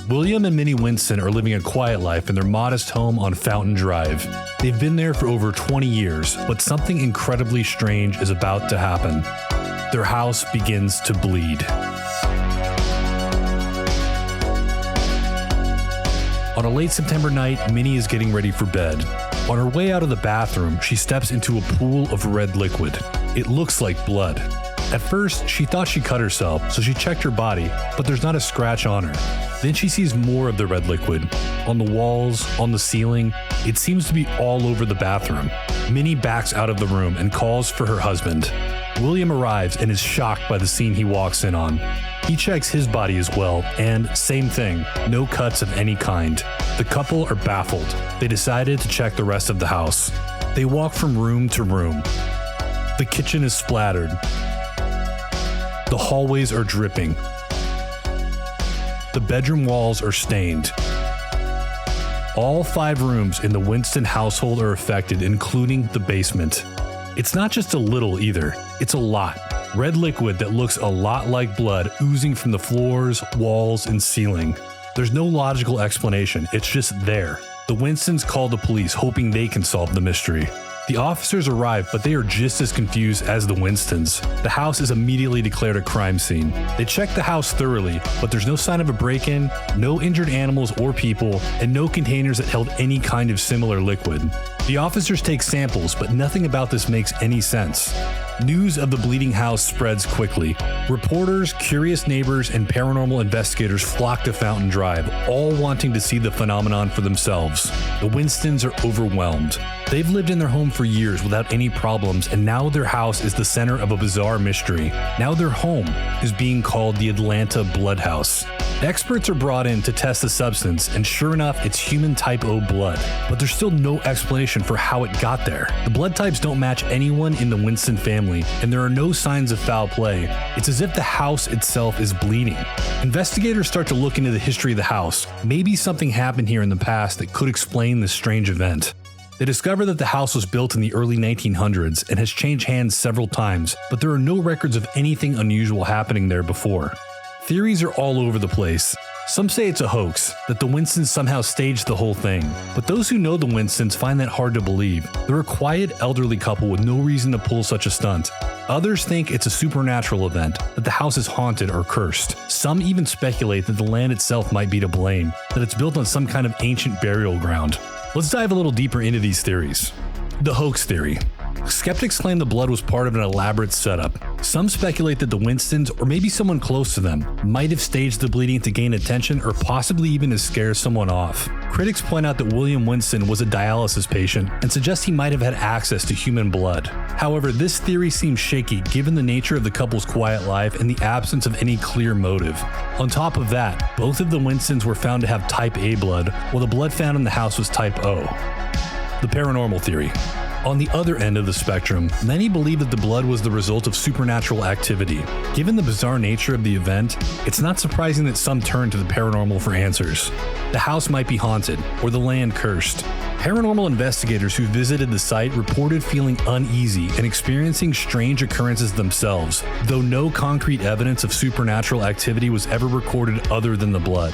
William and Minnie Winston are living a quiet life in their modest home on Fountain Drive. They've been there for over 20 years, but something incredibly strange is about to happen. Their house begins to bleed. On a late September night, Minnie is getting ready for bed. On her way out of the bathroom, she steps into a pool of red liquid. It looks like blood. At first, she thought she cut herself, so she checked her body, but there's not a scratch on her. Then she sees more of the red liquid. On the walls, on the ceiling, it seems to be all over the bathroom. Minnie backs out of the room and calls for her husband. William arrives and is shocked by the scene he walks in on. He checks his body as well, and same thing, no cuts of any kind. The couple are baffled. They decided to check the rest of the house. They walk from room to room. The kitchen is splattered. The hallways are dripping. The bedroom walls are stained. All 5 rooms in the Winston household are affected, including the basement. It's not just a little either, it's a lot. Red liquid that looks a lot like blood oozing from the floors, walls, and ceiling. There's no logical explanation, it's just there. The Winstons call the police, hoping they can solve the mystery. The officers arrive, but they are just as confused as the Winstons. The house is immediately declared a crime scene. They check the house thoroughly, but there's no sign of a break-in, no injured animals or people, and no containers that held any kind of similar liquid. The officers take samples, but nothing about this makes any sense. News of the bleeding house spreads quickly. Reporters, curious neighbors, and paranormal investigators flock to Fountain Drive, all wanting to see the phenomenon for themselves. The Winstons are overwhelmed. They've lived in their home for years without any problems, and now their house is the center of a bizarre mystery. Now their home is being called the Atlanta Blood House. Experts are brought in to test the substance, and sure enough, it's human type O blood. But there's still no explanation for how it got there. The blood types don't match anyone in the Winston family, and there are no signs of foul play. It's as if the house itself is bleeding. Investigators start to look into the history of the house. Maybe something happened here in the past that could explain this strange event. They discover that the house was built in the early 1900s and has changed hands several times, but there are no records of anything unusual happening there before. Theories are all over the place. Some say it's a hoax, that the Winstons somehow staged the whole thing, but those who know the Winstons find that hard to believe. They're a quiet, elderly couple with no reason to pull such a stunt. Others think it's a supernatural event, that the house is haunted or cursed. Some even speculate that the land itself might be to blame, that it's built on some kind of ancient burial ground. Let's dive a little deeper into these theories. The hoax theory. Skeptics claim the blood was part of an elaborate setup. Some speculate that the Winstons, or maybe someone close to them, might have staged the bleeding to gain attention or possibly even to scare someone off. Critics point out that William Winston was a dialysis patient and suggest he might have had access to human blood. However, this theory seems shaky given the nature of the couple's quiet life and the absence of any clear motive. On top of that, both of the Winstons were found to have type A blood, while the blood found in the house was type O. The paranormal theory. On the other end of the spectrum, many believe that the blood was the result of supernatural activity. Given the bizarre nature of the event, it's not surprising that some turn to the paranormal for answers. The house might be haunted, or the land cursed. Paranormal investigators who visited the site reported feeling uneasy and experiencing strange occurrences themselves, though no concrete evidence of supernatural activity was ever recorded other than the blood.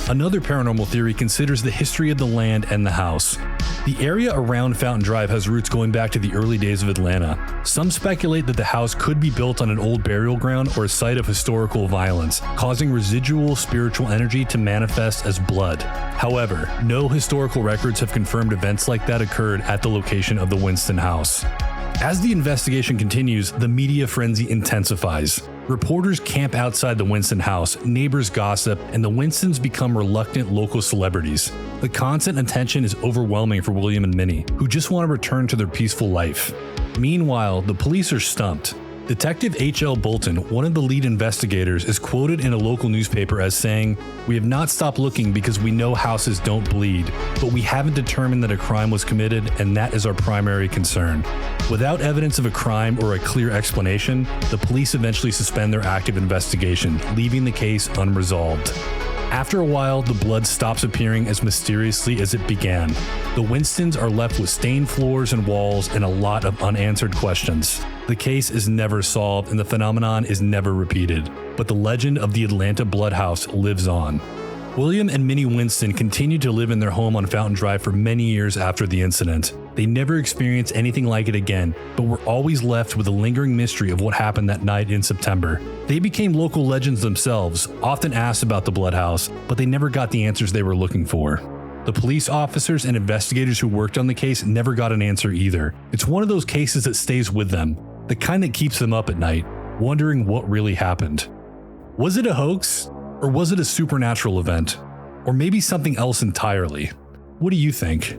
Another paranormal theory considers the history of the land and the house. The area around Fountain Drive has roots going back to the early days of Atlanta. Some speculate that the house could be built on an old burial ground or a site of historical violence, causing residual spiritual energy to manifest as blood. However, no historical records have confirmed events like that occurred at the location of the Winston house. As the investigation continues, the media frenzy intensifies. Reporters camp outside the Winston house, neighbors gossip, and the Winstons become reluctant local celebrities. The constant attention is overwhelming for William and Minnie, who just want to return to their peaceful life. Meanwhile, the police are stumped. Detective H.L. Bolton, one of the lead investigators, is quoted in a local newspaper as saying, "We have not stopped looking because we know houses don't bleed, but we haven't determined that a crime was committed, and that is our primary concern." Without evidence of a crime or a clear explanation, the police eventually suspend their active investigation, leaving the case unresolved. After a while, the blood stops appearing as mysteriously as it began. The Winstons are left with stained floors and walls and a lot of unanswered questions. The case is never solved and the phenomenon is never repeated, but the legend of the Atlanta Blood House lives on. William and Minnie Winston continued to live in their home on Fountain Drive for many years after the incident. They never experienced anything like it again, but were always left with a lingering mystery of what happened that night in September. They became local legends themselves, often asked about the Blood House, but they never got the answers they were looking for. The police officers and investigators who worked on the case never got an answer either. It's one of those cases that stays with them, the kind that keeps them up at night, wondering what really happened. Was it a hoax? Or was it a supernatural event? Or maybe something else entirely? What do you think?